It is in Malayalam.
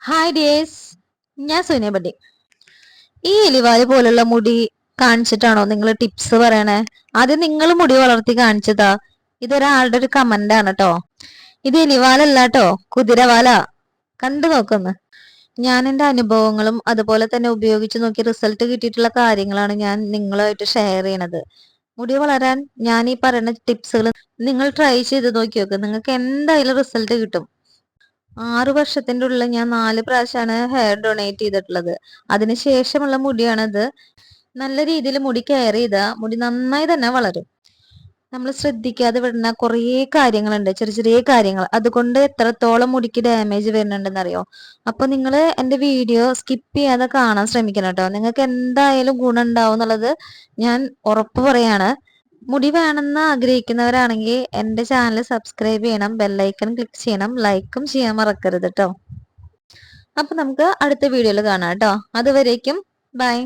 ഹായ് ഡിയേഴ്സ്, ഞാൻ സോനിയ ബഡി. ഈ എലിവാല് പോലുള്ള മുടി കാണിച്ചിട്ടാണോ നിങ്ങൾ ടിപ്സ് പറയണേ? ആദ്യം നിങ്ങൾ മുടി വളർത്തി കാണിച്ചതാ. ഇതൊരാളുടെ ഒരു കമന്റ് ആണ് കേട്ടോ. ഇത് എലിവാലല്ല കേട്ടോ, കുതിരവാല. കണ്ടു നോക്കൊന്ന്. ഞാൻ എൻ്റെ അനുഭവങ്ങളും അതുപോലെ തന്നെ ഉപയോഗിച്ച് നോക്കി റിസൾട്ട് കിട്ടിയിട്ടുള്ള കാര്യങ്ങളാണ് ഞാൻ നിങ്ങളുമായിട്ട് ഷെയർ ചെയ്യണത്. മുടി വളരാൻ ഞാൻ ഈ പറയുന്ന ടിപ്സുകൾ നിങ്ങൾ ട്രൈ ചെയ്ത് നോക്കി നോക്ക്. നിങ്ങൾക്ക് എന്തായാലും റിസൾട്ട് കിട്ടും. 6 വർഷത്തിന്റെ ഉള്ളിൽ ഞാൻ 4 പ്രാവശ്യമാണ് ഹെയർ ഡൊണേറ്റ് ചെയ്തിട്ടുള്ളത്. അതിനുശേഷമുള്ള മുടിയാണത്. നല്ല രീതിയിൽ മുടി കെയർ ചെയ്താൽ മുടി നന്നായി തന്നെ വളരും. നമ്മൾ ശ്രദ്ധിക്കാതെ വിടുന്ന കുറേ കാര്യങ്ങളുണ്ട്, ചെറിയ ചെറിയ കാര്യങ്ങൾ. അതുകൊണ്ട് എത്രത്തോളം മുടിക്ക് ഡാമേജ് വരുന്നുണ്ടെന്ന് അറിയോ? അപ്പൊ നിങ്ങൾ എൻ്റെ വീഡിയോ സ്കിപ്പ് ചെയ്യാതെ കാണാൻ ശ്രമിക്കണം കേട്ടോ. നിങ്ങൾക്ക് എന്തായാലും ഗുണം ഉണ്ടാവും എന്നുള്ളത് ഞാൻ ഉറപ്പ് പറയാണ്. മുടി വേണമെന്ന് ആഗ്രഹിക്കുന്നവരാണെങ്കിൽ എൻ്റെ ചാനൽ സബ്സ്ക്രൈബ് ചെയ്യണം, ബെല്ലൈക്കൺ ക്ലിക്ക് ചെയ്യണം, ലൈക്കും ചെയ്യാൻ മറക്കരുത് കേട്ടോ. അപ്പൊ നമുക്ക് അടുത്ത വീഡിയോയിൽ കാണാം കേട്ടോ. അതുവരേക്കും ബൈ.